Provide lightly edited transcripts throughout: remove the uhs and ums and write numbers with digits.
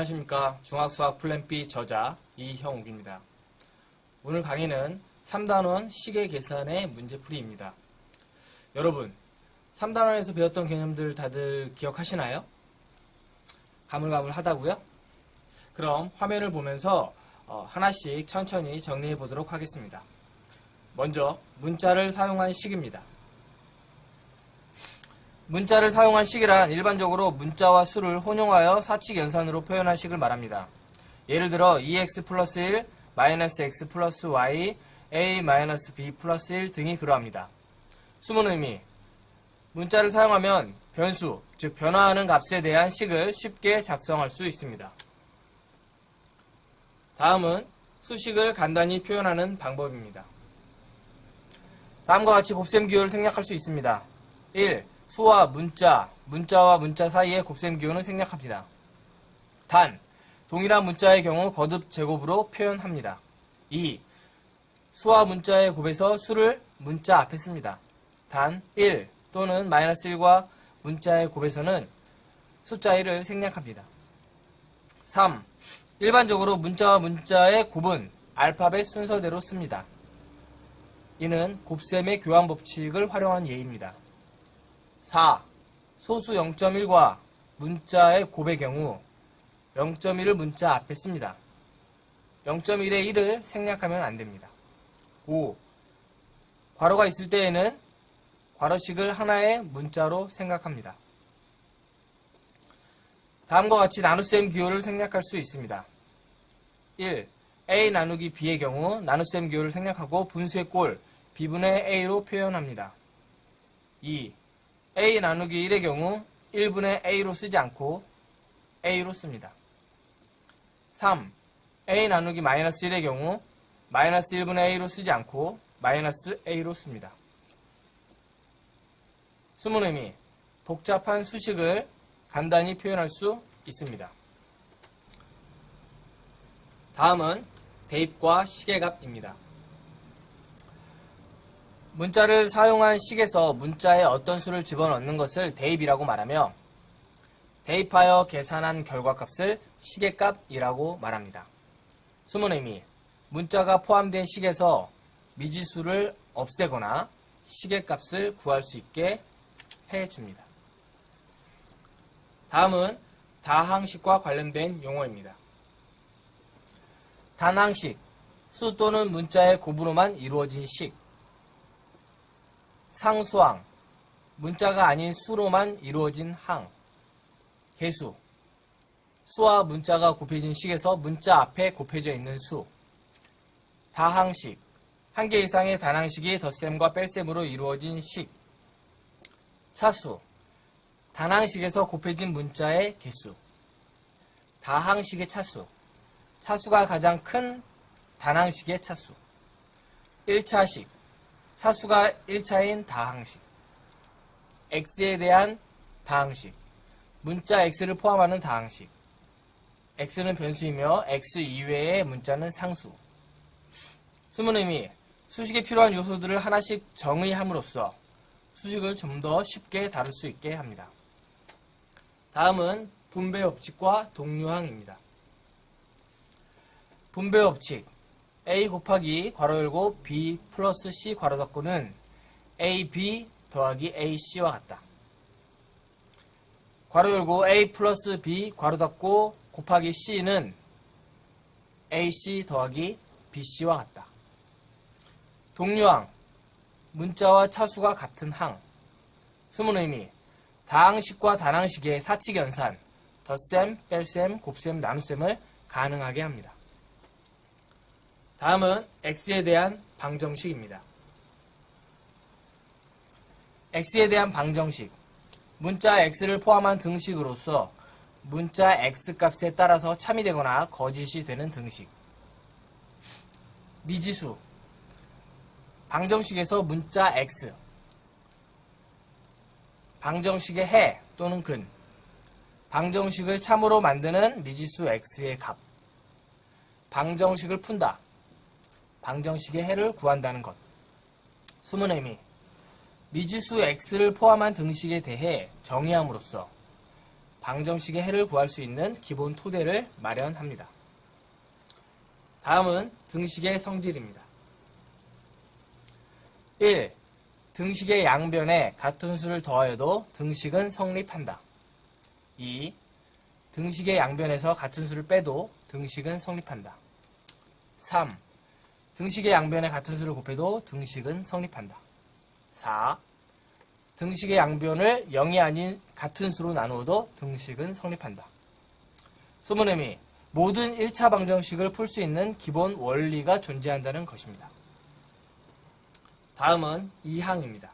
안녕하십니까. 중학수학 플랜 B 저자 이형욱입니다. 오늘 강의는 3단원 시계 계산의 문제풀이입니다. 여러분, 3단원에서 배웠던 개념들 다들 기억하시나요? 가물가물하다고요? 그럼 화면을 보면서 하나씩 천천히 정리해 보도록 하겠습니다. 먼저 문자를 사용한 식입니다. 문자를 사용한 식이란 일반적으로 문자와 수를 혼용하여 사칙 연산으로 표현한 식을 말합니다. 예를 들어 2x 플러스 1, 마이너스 x 플러스 y, a 마이너스 b 플러스 1 등이 그러합니다. 숨은 의미, 문자를 사용하면 변수, 즉 변화하는 값에 대한 식을 쉽게 작성할 수 있습니다. 다음은 수식을 간단히 표현하는 방법입니다. 다음과 같이 곱셈 기호를 생략할 수 있습니다. 1. 수와 문자, 문자와 문자 사이의 곱셈 기호는 생략합니다. 단, 동일한 문자의 경우 거듭 제곱으로 표현합니다. 2. 수와 문자의 곱에서 수를 문자 앞에 씁니다. 단, 1 또는 마이너스 1과 문자의 곱에서는 숫자 1을 생략합니다. 3. 일반적으로 문자와 문자의 곱은 알파벳 순서대로 씁니다. 이는 곱셈의 교환 법칙을 활용한 예입니다. 4. 소수 0.1과 문자의 곱의 경우 0.1을 문자 앞에 씁니다. 0.1의 1을 생략하면 안됩니다. 5. 괄호가 있을 때에는 괄호식을 하나의 문자로 생각합니다. 다음과 같이 나눗셈 기호를 생략할 수 있습니다. 1. a 나누기 b의 경우 나눗셈 기호를 생략하고 분수의 꼴 b분의 a로 표현합니다. 2. a 나누기 1의 경우 1분의 a로 쓰지 않고 a로 씁니다. 3. a 나누기 마이너스 1의 경우 마이너스 1분의 a로 쓰지 않고 마이너스 a로 씁니다. 숨은 의미, 복잡한 수식을 간단히 표현할 수 있습니다. 다음은 대입과 시계값입니다. 문자를 사용한 식에서 문자에 어떤 수를 집어넣는 것을 대입이라고 말하며 대입하여 계산한 결과값을 시계값이라고 말합니다. 숨은 의미, 문자가 포함된 식에서 미지수를 없애거나 시계값을 구할 수 있게 해줍니다. 다음은 다항식과 관련된 용어입니다. 단항식, 수 또는 문자의 곱으로만 이루어진 식. 상수항, 문자가 아닌 수로만 이루어진 항. 개수, 수와 문자가 곱해진 식에서 문자 앞에 곱해져 있는 수. 다항식, 한 개 이상의 단항식이 덧셈과 뺄셈으로 이루어진 식. 차수, 단항식에서 곱해진 문자의 개수. 다항식의 차수, 차수가 가장 큰 단항식의 차수. 1차식, 차수가 1차인 다항식. x에 대한 다항식, 문자 x를 포함하는 다항식. x는 변수이며 x 이외의 문자는 상수. 숨은 의미, 수식에 필요한 요소들을 하나씩 정의함으로써 수식을 좀 더 쉽게 다룰 수 있게 합니다. 다음은 분배 법칙과 동류항입니다. 분배 법칙, a 곱하기 괄호 열고 b 플러스 c 괄호 닫고는 ab 더하기 ac와 같다. 괄호 열고 a 플러스 b 괄호 닫고 곱하기 c는 ac 더하기 bc와 같다. 동류항, 문자와 차수가 같은 항. 숨은 의미, 다항식과 단항식의 사칙 연산, 덧셈, 뺄셈, 곱셈, 나눗셈을 가능하게 합니다. 다음은 x에 대한 방정식입니다. x에 대한 방정식, 문자 x를 포함한 등식으로서 문자 x 값에 따라서 참이 되거나 거짓이 되는 등식. 미지수, 방정식에서 문자 x, 방정식의 해 또는 근, 방정식을 참으로 만드는 미지수 x의 값, 방정식을 푼다, 방정식의 해를 구한다는 것. 숨은 의미, 미지수 x를 포함한 등식에 대해 정의함으로써 방정식의 해를 구할 수 있는 기본 토대를 마련합니다. 다음은 등식의 성질입니다. 1. 등식의 양변에 같은 수를 더하여도 등식은 성립한다. 2. 등식의 양변에서 같은 수를 빼도 등식은 성립한다. 3. 등식의 양변에 같은 수를 곱해도 등식은 성립한다. 4. 등식의 양변을 0이 아닌 같은 수로 나누어도 등식은 성립한다. 숨은 의미, 모든 1차 방정식을 풀 수 있는 기본 원리가 존재한다는 것입니다. 다음은 2항입니다.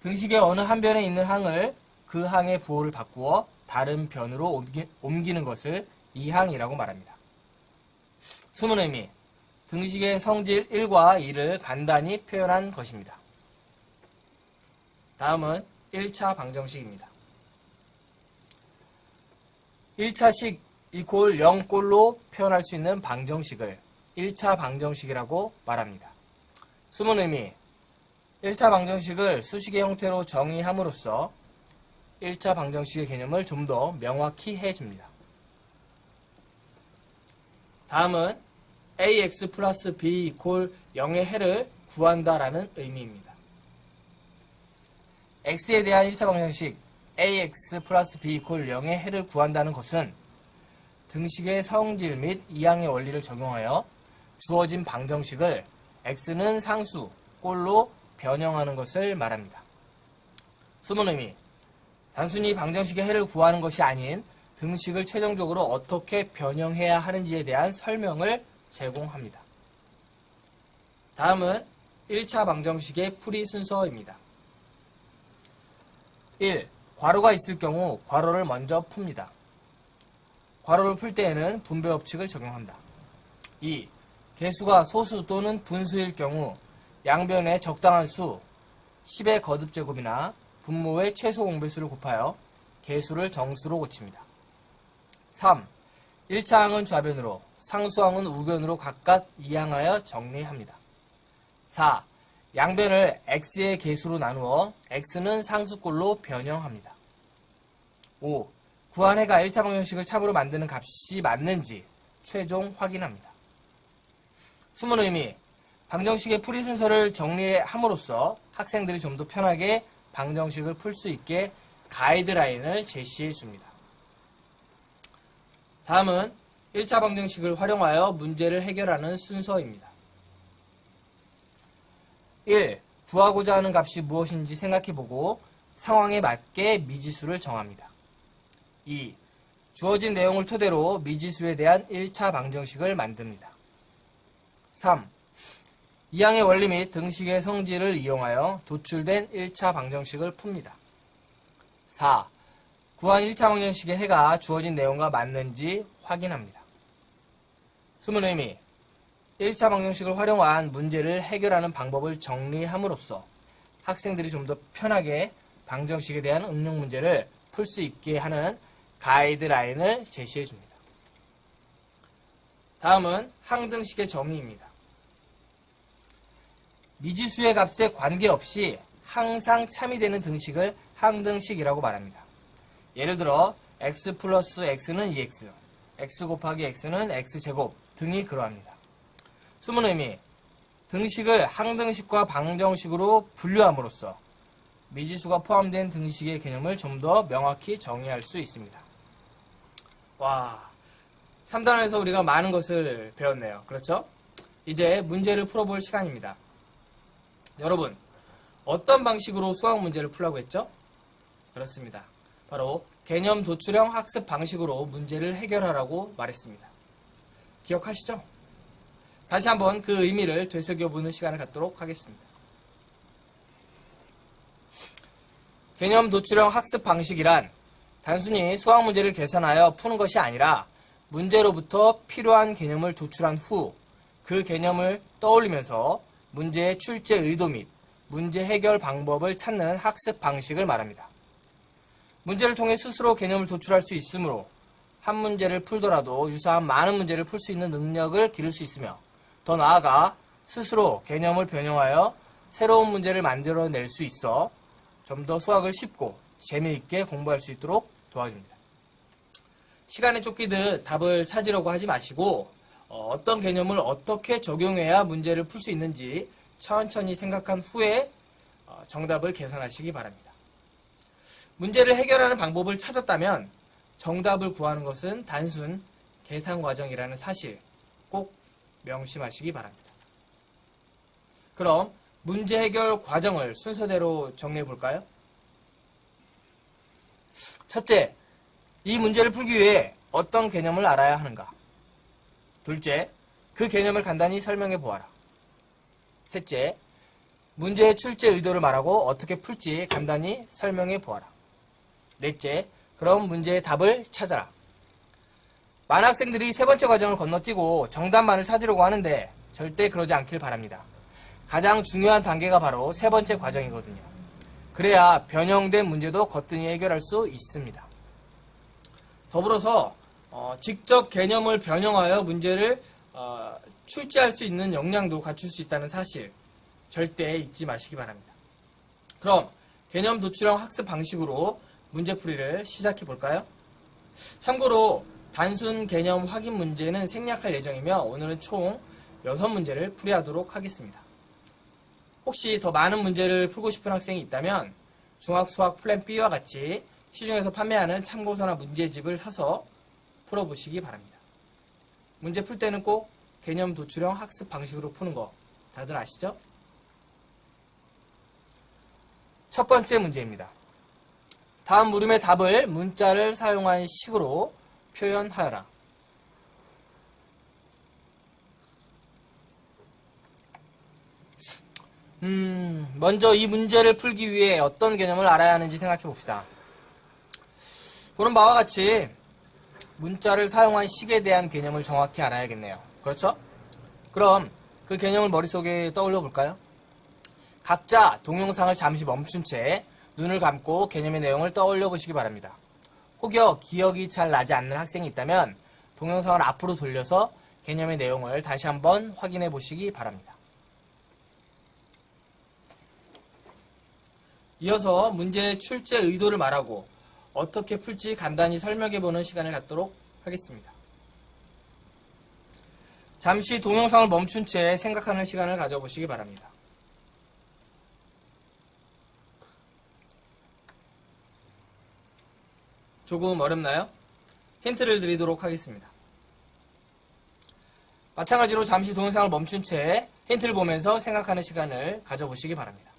등식의 어느 한 변에 있는 항을 그 항의 부호를 바꾸어 다른 변으로 옮기는 것을 2항이라고 말합니다. 숨은 의미, 등식의 성질 1과 2를 간단히 표현한 것입니다. 다음은 1차 방정식입니다. 1차식 이퀄 0꼴로 표현할 수 있는 방정식을 1차 방정식이라고 말합니다. 숨은 의미, 1차 방정식을 수식의 형태로 정의함으로써 1차 방정식의 개념을 좀 더 명확히 해줍니다. 다음은 ax 플러스 b 이퀄 0의 해를 구한다라는 의미입니다. x에 대한 1차 방정식 ax 플러스 b 이퀄 0의 해를 구한다는 것은 등식의 성질 및 이항의 원리를 적용하여 주어진 방정식을 x는 상수, 꼴로 변형하는 것을 말합니다. 숨은 의미, 단순히 방정식의 해를 구하는 것이 아닌 등식을 최종적으로 어떻게 변형해야 하는지에 대한 설명을 제공합니다. 다음은 1차 방정식의 풀이 순서입니다. 1. 괄호가 있을 경우 괄호를 먼저 풉니다. 괄호를 풀 때에는 분배 법칙을 적용한다. 2. 개수가 소수 또는 분수일 경우 양변의 적당한 수 10의 거듭제곱이나 분모의 최소 공배수를 곱하여 개수를 정수로 고칩니다. 3. 1차항은 좌변으로, 상수항은 우변으로 각각 이항하여 정리합니다. 4. 양변을 x의 개수로 나누어 x는 상수꼴로 변형합니다. 5. 구한 해가 1차 방정식을 참으로 만드는 값이 맞는지 최종 확인합니다. 숨은 의미, 방정식의 풀이 순서를 정리함으로써 학생들이 좀 더 편하게 방정식을 풀 수 있게 가이드라인을 제시해 줍니다. 다음은 1차 방정식을 활용하여 문제를 해결하는 순서입니다. 1. 구하고자 하는 값이 무엇인지 생각해보고 상황에 맞게 미지수를 정합니다. 2. 주어진 내용을 토대로 미지수에 대한 1차 방정식을 만듭니다. 3. 이항의 원리 및 등식의 성질을 이용하여 도출된 1차 방정식을 풉니다. 4. 구한 1차 방정식의 해가 주어진 내용과 맞는지 확인합니다. 숨은 의미, 1차 방정식을 활용한 문제를 해결하는 방법을 정리함으로써 학생들이 좀 더 편하게 방정식에 대한 응용 문제를 풀 수 있게 하는 가이드라인을 제시해 줍니다. 다음은 항등식의 정의입니다. 미지수의 값에 관계없이 항상 참이되는 등식을 항등식이라고 말합니다. 예를 들어 x 플러스 x는 2x, x 곱하기 x는 x제곱 등이 그러합니다. 숨은 의미, 등식을 항등식과 방정식으로 분류함으로써 미지수가 포함된 등식의 개념을 좀 더 명확히 정의할 수 있습니다. 와, 3단원에서 우리가 많은 것을 배웠네요. 그렇죠? 이제 문제를 풀어볼 시간입니다. 여러분, 어떤 방식으로 수학 문제를 풀라고 했죠? 그렇습니다. 바로 개념 도출형 학습 방식으로 문제를 해결하라고 말했습니다. 기억하시죠? 다시 한번 그 의미를 되새겨보는 시간을 갖도록 하겠습니다. 개념 도출형 학습 방식이란 단순히 수학 문제를 계산하여 푸는 것이 아니라 문제로부터 필요한 개념을 도출한 후 그 개념을 떠올리면서 문제의 출제 의도 및 문제 해결 방법을 찾는 학습 방식을 말합니다. 문제를 통해 스스로 개념을 도출할 수 있으므로 한 문제를 풀더라도 유사한 많은 문제를 풀 수 있는 능력을 기를 수 있으며 더 나아가 스스로 개념을 변형하여 새로운 문제를 만들어낼 수 있어 좀 더 수학을 쉽고 재미있게 공부할 수 있도록 도와줍니다. 시간에 쫓기듯 답을 찾으려고 하지 마시고 어떤 개념을 어떻게 적용해야 문제를 풀 수 있는지 천천히 생각한 후에 정답을 계산하시기 바랍니다. 문제를 해결하는 방법을 찾았다면 정답을 구하는 것은 단순 계산 과정이라는 사실 꼭 명심하시기 바랍니다. 그럼 문제 해결 과정을 순서대로 정리해 볼까요? 첫째, 이 문제를 풀기 위해 어떤 개념을 알아야 하는가? 둘째, 그 개념을 간단히 설명해 보아라. 셋째, 문제의 출제 의도를 말하고 어떻게 풀지 간단히 설명해 보아라. 넷째, 그럼 문제의 답을 찾아라. 많은 학생들이 세 번째 과정을 건너뛰고 정답만을 찾으려고 하는데 절대 그러지 않길 바랍니다. 가장 중요한 단계가 바로 세 번째 과정이거든요. 그래야 변형된 문제도 거뜬히 해결할 수 있습니다. 더불어서 직접 개념을 변형하여 문제를 출제할 수 있는 역량도 갖출 수 있다는 사실 절대 잊지 마시기 바랍니다. 그럼 개념 도출형 학습 방식으로 문제풀이를 시작해 볼까요? 참고로 단순 개념 확인 문제는 생략할 예정이며 오늘은 총 6문제를 풀이하도록 하겠습니다. 혹시 더 많은 문제를 풀고 싶은 학생이 있다면 중학수학 플랜 B와 같이 시중에서 판매하는 참고서나 문제집을 사서 풀어보시기 바랍니다. 문제 풀 때는 꼭 개념 도출형 학습 방식으로 푸는 거 다들 아시죠? 첫 번째 문제입니다. 다음 물음의 답을 문자를 사용한 식으로 표현하여라. 먼저 이 문제를 풀기 위해 어떤 개념을 알아야 하는지 생각해 봅시다. 보는 바와 같이 문자를 사용한 식에 대한 개념을 정확히 알아야겠네요. 그렇죠? 그럼 그 개념을 머릿속에 떠올려 볼까요? 각자 동영상을 잠시 멈춘 채 눈을 감고 개념의 내용을 떠올려 보시기 바랍니다. 혹여 기억이 잘 나지 않는 학생이 있다면 동영상을 앞으로 돌려서 개념의 내용을 다시 한번 확인해 보시기 바랍니다. 이어서 문제의 출제 의도를 말하고 어떻게 풀지 간단히 설명해보는 시간을 갖도록 하겠습니다. 잠시 동영상을 멈춘 채 생각하는 시간을 가져보시기 바랍니다. 조금 어렵나요? 힌트를 드리도록 하겠습니다. 마찬가지로 잠시 동영상을 멈춘 채 힌트를 보면서 생각하는 시간을 가져보시기 바랍니다.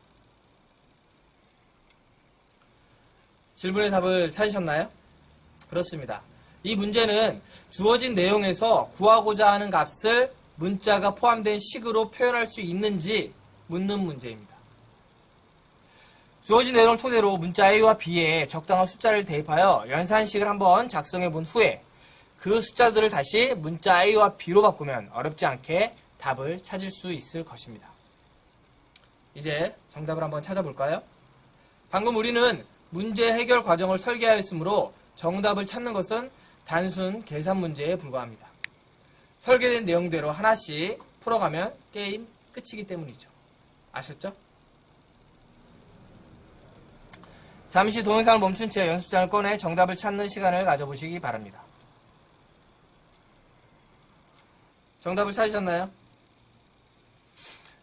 질문의 답을 찾으셨나요? 그렇습니다. 이 문제는 주어진 내용에서 구하고자 하는 값을 문자가 포함된 식으로 표현할 수 있는지 묻는 문제입니다. 주어진 내용을 토대로 문자 A와 B에 적당한 숫자를 대입하여 연산식을 한번 작성해 본 후에 그 숫자들을 다시 문자 A와 B로 바꾸면 어렵지 않게 답을 찾을 수 있을 것입니다. 이제 정답을 한번 찾아볼까요? 방금 우리는 문제 해결 과정을 설계하였으므로 정답을 찾는 것은 단순 계산 문제에 불과합니다. 설계된 내용대로 하나씩 풀어가면 게임 끝이기 때문이죠. 아셨죠? 잠시 동영상을 멈춘 채 연습장을 꺼내 정답을 찾는 시간을 가져보시기 바랍니다. 정답을 찾으셨나요?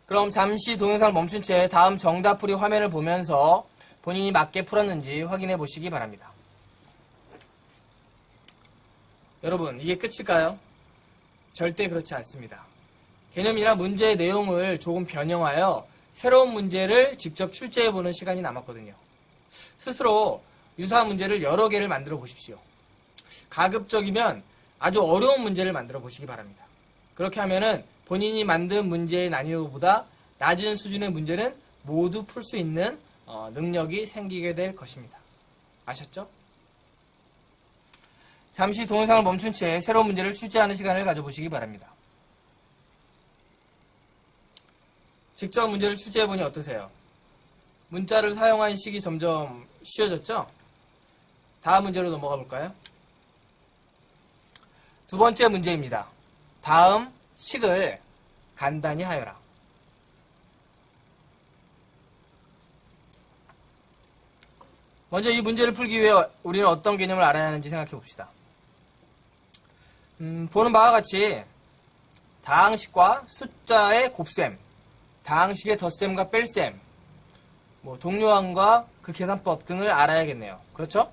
그럼 잠시 동영상을 멈춘 채 다음 정답풀이 화면을 보면서 본인이 맞게 풀었는지 확인해 보시기 바랍니다. 여러분, 이게 끝일까요? 절대 그렇지 않습니다. 개념이나 문제의 내용을 조금 변형하여 새로운 문제를 직접 출제해보는 시간이 남았거든요. 스스로 유사한 문제를 여러 개를 만들어 보십시오. 가급적이면 아주 어려운 문제를 만들어 보시기 바랍니다. 그렇게 하면은 본인이 만든 문제의 난이도보다 낮은 수준의 문제는 모두 풀 수 있는 능력이 생기게 될 것입니다. 아셨죠? 잠시 동영상을 멈춘 채 새로운 문제를 출제하는 시간을 가져보시기 바랍니다. 직접 문제를 출제해보니 어떠세요? 문자를 사용한 식이 점점 쉬워졌죠? 다음 문제로 넘어가 볼까요? 두 번째 문제입니다. 다음 식을 간단히 하여라. 먼저 이 문제를 풀기 위해 우리는 어떤 개념을 알아야 하는지 생각해 봅시다. 보는 바와 같이 다항식과 숫자의 곱셈, 다항식의 덧셈과 뺄셈, 동요항과 그 계산법 등을 알아야겠네요. 그렇죠?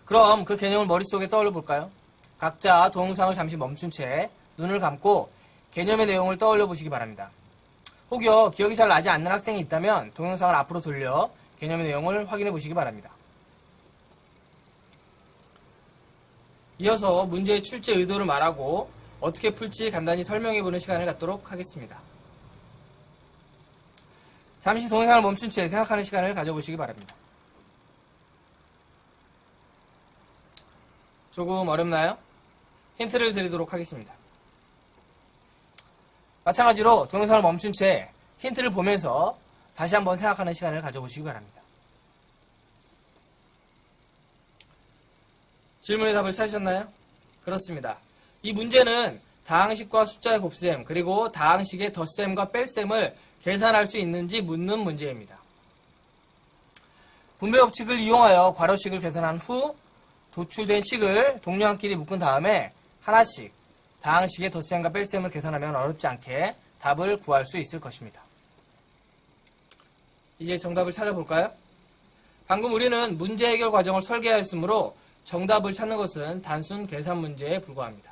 그럼 그 개념을 머릿속에 떠올려 볼까요? 각자 동영상을 잠시 멈춘 채 눈을 감고 개념의 내용을 떠올려 보시기 바랍니다. 혹여 기억이 잘 나지 않는 학생이 있다면 동영상을 앞으로 돌려 개념의 내용을 확인해 보시기 바랍니다. 이어서 문제의 출제 의도를 말하고 어떻게 풀지 간단히 설명해 보는 시간을 갖도록 하겠습니다. 잠시 동영상을 멈춘 채 생각하는 시간을 가져보시기 바랍니다. 조금 어렵나요? 힌트를 드리도록 하겠습니다. 마찬가지로 동영상을 멈춘 채 힌트를 보면서 다시 한번 생각하는 시간을 가져보시기 바랍니다. 질문의 답을 찾으셨나요? 그렇습니다. 이 문제는 다항식과 숫자의 곱셈 그리고 다항식의 덧셈과 뺄셈을 계산할 수 있는지 묻는 문제입니다. 분배 법칙을 이용하여 괄호식을 계산한 후 도출된 식을 동료항끼리 묶은 다음에 하나씩 다항식의 덧셈과 뺄셈을 계산하면 어렵지 않게 답을 구할 수 있을 것입니다. 이제 정답을 찾아볼까요? 방금 우리는 문제 해결 과정을 설계하였으므로 정답을 찾는 것은 단순 계산 문제에 불과합니다.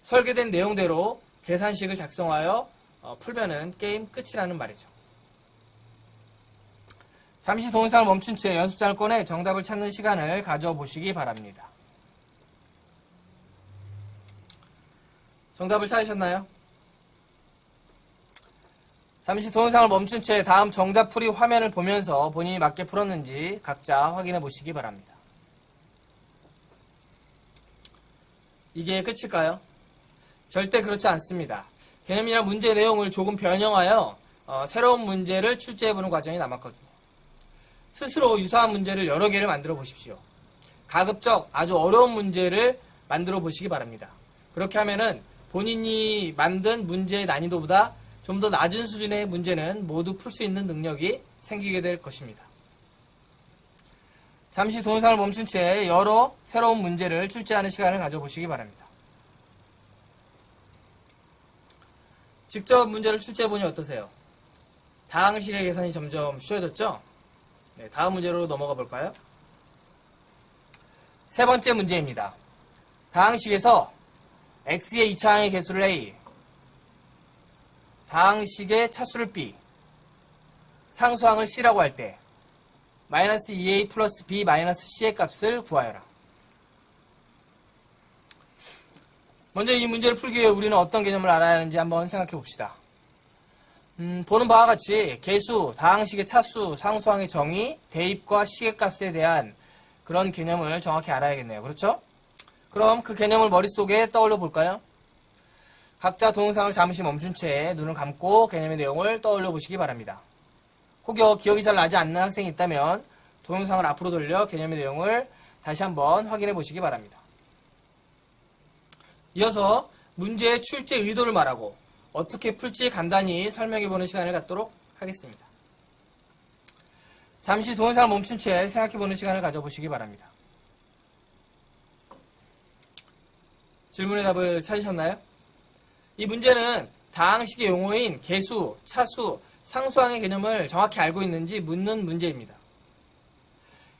설계된 내용대로 계산식을 작성하여 풀면은 게임 끝이라는 말이죠. 잠시 동영상을 멈춘 채 연습장을 꺼내 정답을 찾는 시간을 가져보시기 바랍니다. 정답을 찾으셨나요? 잠시 동영상을 멈춘 채 다음 정답풀이 화면을 보면서 본인이 맞게 풀었는지 각자 확인해 보시기 바랍니다. 이게 끝일까요? 절대 그렇지 않습니다. 개념이나 문제 내용을 조금 변형하여 새로운 문제를 출제해보는 과정이 남았거든요. 스스로 유사한 문제를 여러 개를 만들어 보십시오. 가급적 아주 어려운 문제를 만들어 보시기 바랍니다. 그렇게 하면은 본인이 만든 문제의 난이도보다 좀 더 낮은 수준의 문제는 모두 풀 수 있는 능력이 생기게 될 것입니다. 잠시 동영상을 멈춘 채 여러 새로운 문제를 출제하는 시간을 가져보시기 바랍니다. 직접 문제를 출제해보니 어떠세요? 다항식의 계산이 점점 쉬워졌죠? 네, 다음 문제로 넘어가 볼까요? 세 번째 문제입니다. 다항식에서 x의 2차항의 개수를 a, 다항식의 차수를 b, 상수항을 c라고 할 때 마이너스 2a 플러스 b 마이너스 c의 값을 구하여라. 먼저 이 문제를 풀기 위해 우리는 어떤 개념을 알아야 하는지 한번 생각해 봅시다. 보는 바와 같이 개수, 다항식의 차수, 상수항의 정의, 대입과 시계값에 대한 그런 개념을 정확히 알아야겠네요. 그렇죠? 그럼 그 개념을 머릿속에 떠올려 볼까요? 각자 동영상을 잠시 멈춘 채 눈을 감고 개념의 내용을 떠올려 보시기 바랍니다. 혹여 기억이 잘 나지 않는 학생이 있다면 동영상을 앞으로 돌려 개념의 내용을 다시 한번 확인해 보시기 바랍니다. 이어서 문제의 출제 의도를 말하고 어떻게 풀지 간단히 설명해보는 시간을 갖도록 하겠습니다. 잠시 동영상을 멈춘 채 생각해보는 시간을 가져보시기 바랍니다. 질문의 답을 찾으셨나요? 이 문제는 다항식의 용어인 개수, 차수, 상수항의 개념을 정확히 알고 있는지 묻는 문제입니다.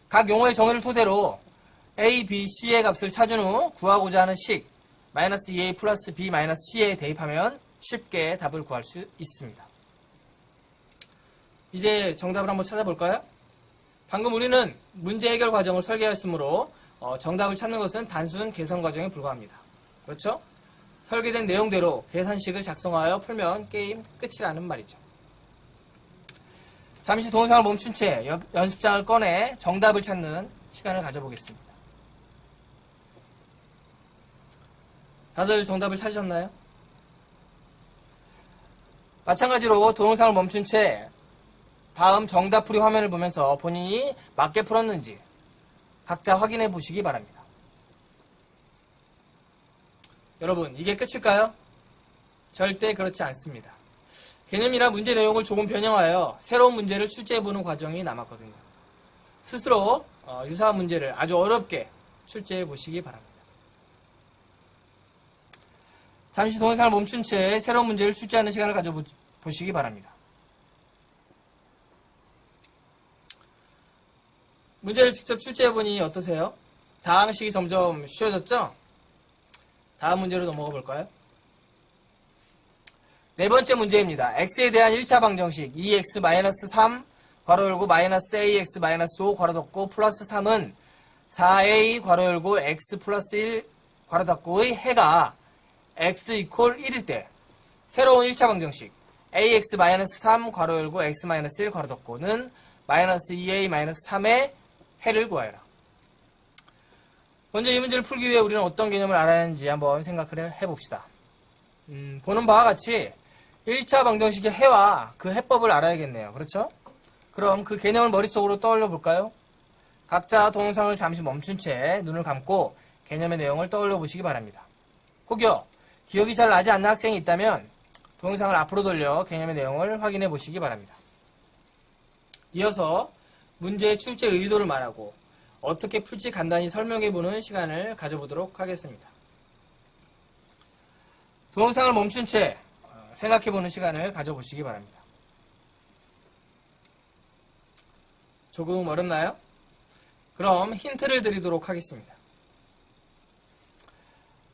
각 용어의 정의를 토대로 a, b, c의 값을 찾은 후 구하고자 하는 식 마이너스 2a 플러스 b 마이너스 c에 대입하면 쉽게 답을 구할 수 있습니다. 이제 정답을 한번 찾아볼까요? 방금 우리는 문제 해결 과정을 설계하였으므로 정답을 찾는 것은 단순 계산 과정에 불과합니다. 그렇죠? 설계된 내용대로 계산식을 작성하여 풀면 게임 끝이라는 말이죠. 잠시 동영상을 멈춘 채 연습장을 꺼내 정답을 찾는 시간을 가져보겠습니다. 다들 정답을 찾으셨나요? 마찬가지로 동영상을 멈춘 채 다음 정답풀이 화면을 보면서 본인이 맞게 풀었는지 각자 확인해 보시기 바랍니다. 여러분, 이게 끝일까요? 절대 그렇지 않습니다. 개념이나 문제 내용을 조금 변형하여 새로운 문제를 출제해보는 과정이 남았거든요. 스스로 유사한 문제를 아주 어렵게 출제해 보시기 바랍니다. 잠시 동영상을 멈춘 채 새로운 문제를 출제하는 시간을 가져보시기 바랍니다. 문제를 직접 출제해보니 어떠세요? 다항식이 점점 쉬워졌죠? 다음 문제로 넘어가 볼까요? 네 번째 문제입니다. x에 대한 1차 방정식 2x-3 괄호 열고 마이너스 ax-5 괄호 닫고 플러스 3은 4a 괄호 열고 x 플러스 1 괄호 닫고의 해가 x 이퀄 1일 때 새로운 1차 방정식 ax-3 괄호 열고 x-1 괄호 닫고는 마이너스 2a-3의 해를 구하여라. 먼저 이 문제를 풀기 위해 우리는 어떤 개념을 알아야 하는지 한번 생각을 해봅시다. 보는 바와 같이 1차 방정식의 해와 그 해법을 알아야겠네요. 그렇죠? 그럼 그 개념을 머릿속으로 떠올려 볼까요? 각자 동영상을 잠시 멈춘 채 눈을 감고 개념의 내용을 떠올려 보시기 바랍니다. 혹여 기억이 잘 나지 않는 학생이 있다면 동영상을 앞으로 돌려 개념의 내용을 확인해 보시기 바랍니다. 이어서 문제의 출제 의도를 말하고 어떻게 풀지 간단히 설명해 보는 시간을 가져보도록 하겠습니다. 동영상을 멈춘 채 생각해 보는 시간을 가져보시기 바랍니다. 조금 어렵나요? 그럼 힌트를 드리도록 하겠습니다.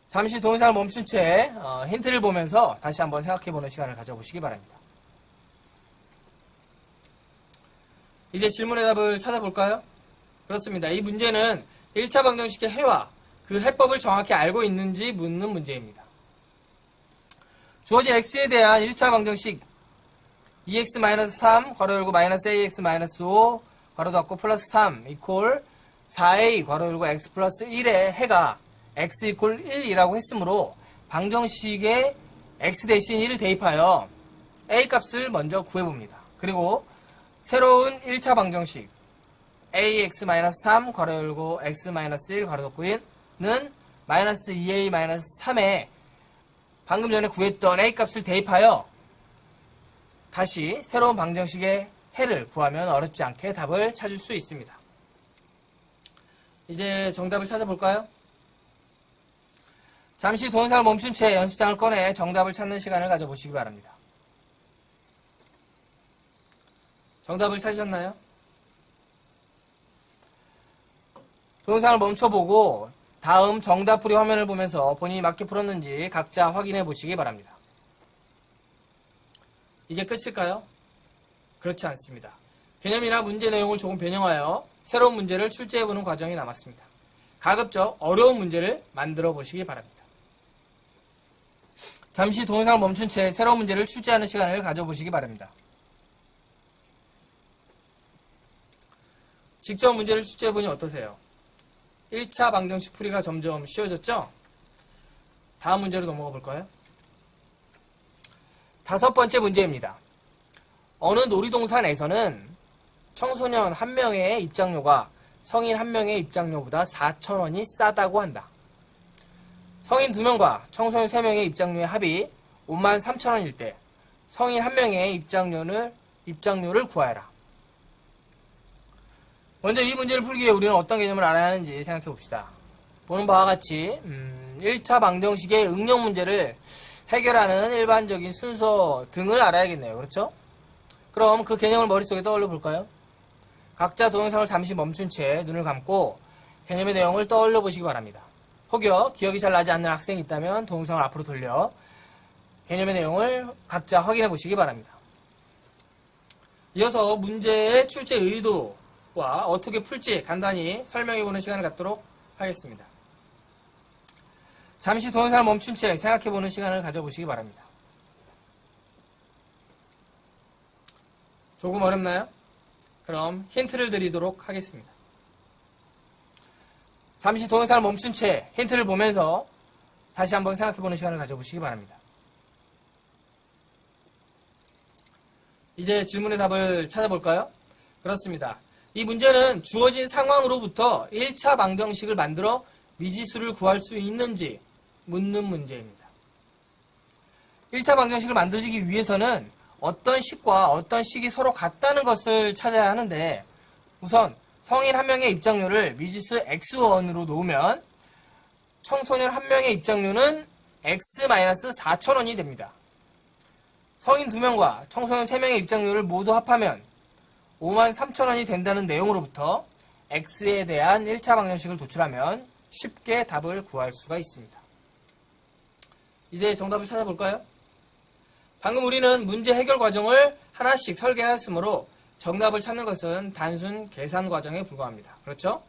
잠시 동영상을 멈춘 채 힌트를 보면서 다시 한번 생각해 보는 시간을 가져보시기 바랍니다. 이제 질문의 답을 찾아볼까요? 그렇습니다. 이 문제는 1차 방정식의 해와 그 해법을 정확히 알고 있는지 묻는 문제입니다. 주어진 x에 대한 1차 방정식 2x-3 괄호 열고 마이너스 ax-5 괄호 닫고 플러스 3 이퀄 4a 괄호 열고 x 플러스 1의 해가 x 이퀄 1이라고 했으므로 방정식에 x 대신 1을 대입하여 a 값을 먼저 구해봅니다. 그리고 새로운 1차 방정식 ax-3 괄호 열고 x-1 괄호 닫고는 마이너스 2a-3에 방금 전에 구했던 a 값을 대입하여 다시 새로운 방정식의 해를 구하면 어렵지 않게 답을 찾을 수 있습니다. 이제 정답을 찾아볼까요? 잠시 동영상을 멈춘 채 연습장을 꺼내 정답을 찾는 시간을 가져보시기 바랍니다. 정답을 찾으셨나요? 동영상을 멈춰보고 다음 정답풀이 화면을 보면서 본인이 맞게 풀었는지 각자 확인해 보시기 바랍니다. 이게 끝일까요? 그렇지 않습니다. 개념이나 문제 내용을 조금 변형하여 새로운 문제를 출제해보는 과정이 남았습니다. 가급적 어려운 문제를 만들어 보시기 바랍니다. 잠시 동영상을 멈춘 채 새로운 문제를 출제하는 시간을 가져보시기 바랍니다. 직접 문제를 출제해보니 어떠세요? 1차 방정식 풀이가 점점 쉬워졌죠? 다음 문제로 넘어가 볼까요? 다섯 번째 문제입니다. 어느 놀이동산에서는 청소년 1명의 입장료가 성인 1명의 입장료보다 4,000원이 싸다고 한다. 성인 2명과 청소년 3명의 입장료의 합이 53,000원일 때 성인 1명의 입장료를 구하여라. 먼저 이 문제를 풀기 위해 우리는 어떤 개념을 알아야 하는지 생각해 봅시다. 보는 바와 같이 1차 방정식의 응용 문제를 해결하는 일반적인 순서 등을 알아야겠네요. 그렇죠? 그럼 그 개념을 머릿속에 떠올려 볼까요? 각자 동영상을 잠시 멈춘 채 눈을 감고 개념의 내용을 떠올려 보시기 바랍니다. 혹여 기억이 잘 나지 않는 학생이 있다면 동영상을 앞으로 돌려 개념의 내용을 각자 확인해 보시기 바랍니다. 이어서 문제의 출제 의도와 어떻게 풀지 간단히 설명해 보는 시간을 갖도록 하겠습니다. 잠시 동영상을 멈춘 채 생각해 보는 시간을 가져보시기 바랍니다. 조금 어렵나요? 그럼 힌트를 드리도록 하겠습니다. 잠시 동영상을 멈춘 채 힌트를 보면서 다시 한번 생각해 보는 시간을 가져보시기 바랍니다. 이제 질문의 답을 찾아볼까요? 그렇습니다. 이 문제는 주어진 상황으로부터 1차 방정식을 만들어 미지수를 구할 수 있는지 묻는 문제입니다. 1차 방정식을 만들기 위해서는 어떤 식과 어떤 식이 서로 같다는 것을 찾아야 하는데 우선 성인 1명의 입장료를 미지수 X1으로 놓으면 청소년 1명의 입장료는 X-4,000원이 됩니다. 성인 2명과 청소년 3명의 입장료를 모두 합하면 53,000원이 된다는 내용으로부터 X에 대한 1차 방정식을 도출하면 쉽게 답을 구할 수가 있습니다. 이제 정답을 찾아볼까요? 방금 우리는 문제 해결 과정을 하나씩 설계하였으므로 정답을 찾는 것은 단순 계산 과정에 불과합니다. 그렇죠?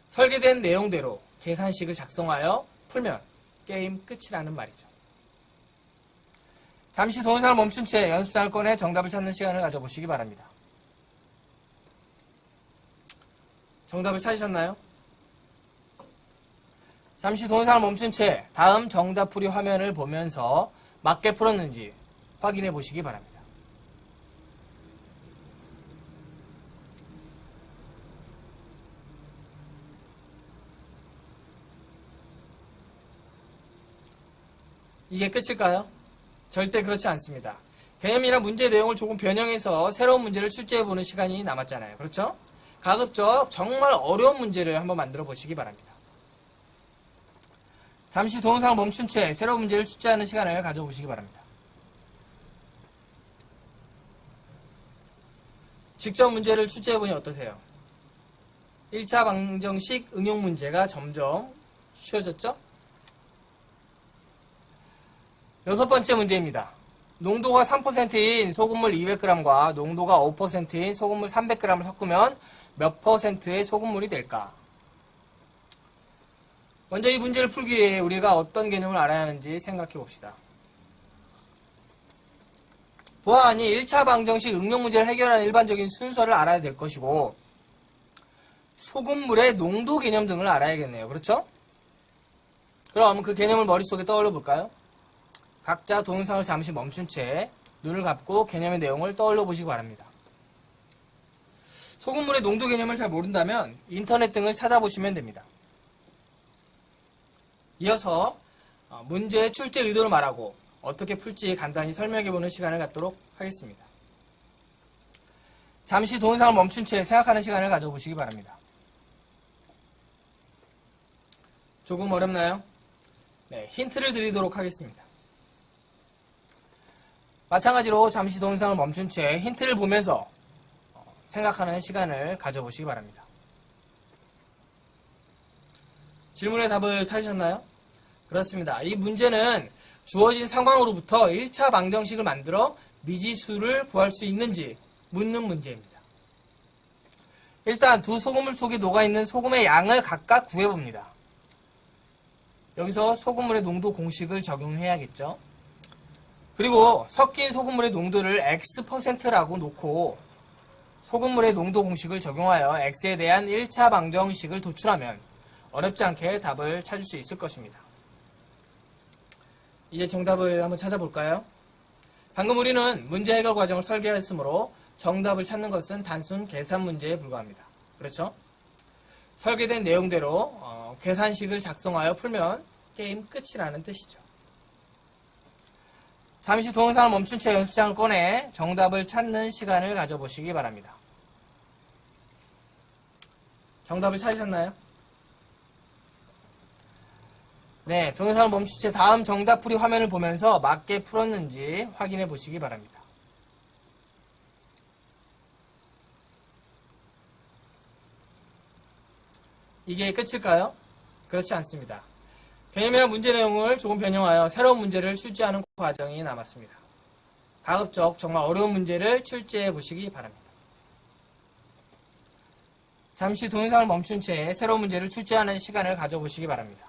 설계된 내용대로 계산식을 작성하여 풀면 게임 끝이라는 말이죠. 잠시 동영상을 멈춘 채 연습장을 꺼내 정답을 찾는 시간을 가져보시기 바랍니다. 정답을 찾으셨나요? 잠시 동영상을 멈춘 채 다음 정답풀이 화면을 보면서 맞게 풀었는지 확인해 보시기 바랍니다. 이게 끝일까요? 절대 그렇지 않습니다. 개념이나 문제 내용을 조금 변형해서 새로운 문제를 출제해보는 시간이 남았잖아요. 그렇죠? 가급적 정말 어려운 문제를 한번 만들어 보시기 바랍니다. 잠시 동영상을 멈춘 채 새로운 문제를 출제하는 시간을 가져보시기 바랍니다. 직접 문제를 출제해보니 어떠세요? 1차 방정식 응용 문제가 점점 쉬워졌죠? 6번째 문제입니다. 농도가 3%인 소금물 200g과 농도가 5%인 소금물 300g을 섞으면 몇 %의 소금물이 될까? 먼저 이 문제를 풀기 위해 우리가 어떤 개념을 알아야 하는지 생각해 봅시다. 보아하니 1차 방정식 응용 문제를 해결하는 일반적인 순서를 알아야 될 것이고 소금물의 농도 개념 등을 알아야겠네요. 그렇죠? 그럼 그 개념을 머릿속에 떠올려 볼까요? 각자 동영상을 잠시 멈춘 채 눈을 감고 개념의 내용을 떠올려 보시기 바랍니다. 소금물의 농도 개념을 잘 모른다면 인터넷 등을 찾아보시면 됩니다. 이어서 문제의 출제 의도를 말하고 어떻게 풀지 간단히 설명해보는 시간을 갖도록 하겠습니다. 잠시 동영상을 멈춘 채 생각하는 시간을 가져보시기 바랍니다. 조금 어렵나요? 네, 힌트를 드리도록 하겠습니다. 마찬가지로 잠시 동영상을 멈춘 채 힌트를 보면서 생각하는 시간을 가져보시기 바랍니다. 질문의 답을 찾으셨나요? 그렇습니다. 이 문제는 주어진 상황으로부터 1차 방정식을 만들어 미지수를 구할 수 있는지 묻는 문제입니다. 일단 두 소금물 속에 녹아있는 소금의 양을 각각 구해봅니다. 여기서 소금물의 농도 공식을 적용해야겠죠. 그리고 섞인 소금물의 농도를 X%라고 놓고 소금물의 농도 공식을 적용하여 X에 대한 1차 방정식을 도출하면 어렵지 않게 답을 찾을 수 있을 것입니다. 이제 정답을 한번 찾아볼까요? 방금 우리는 문제 해결 과정을 설계했으므로 정답을 찾는 것은 단순 계산 문제에 불과합니다. 그렇죠? 설계된 내용대로 계산식을 작성하여 풀면 게임 끝이라는 뜻이죠. 잠시 동영상을 멈춘 채 연습장을 꺼내 정답을 찾는 시간을 가져보시기 바랍니다. 정답을 찾으셨나요? 네, 동영상을 멈춘 채 다음 정답풀이 화면을 보면서 맞게 풀었는지 확인해 보시기 바랍니다. 이게 끝일까요? 그렇지 않습니다. 개념이나 문제 내용을 조금 변형하여 새로운 문제를 출제하는 과정이 남았습니다. 가급적 정말 어려운 문제를 출제해 보시기 바랍니다. 잠시 동영상을 멈춘 채 새로운 문제를 출제하는 시간을 가져보시기 바랍니다.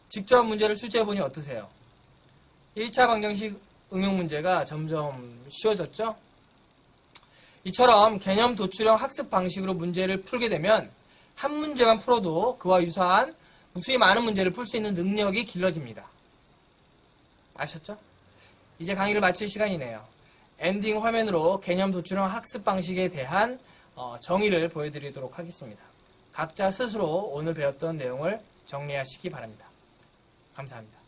직접 문제를 출제해보니 어떠세요? 1차 방정식 응용 문제가 점점 쉬워졌죠? 이처럼 개념 도출형 학습 방식으로 문제를 풀게 되면 한 문제만 풀어도 그와 유사한 무수히 많은 문제를 풀 수 있는 능력이 길러집니다. 아셨죠? 이제 강의를 마칠 시간이네요. 엔딩 화면으로 개념 도출형 학습 방식에 대한 정의를 보여드리도록 하겠습니다. 각자 스스로 오늘 배웠던 내용을 정리하시기 바랍니다. 감사합니다.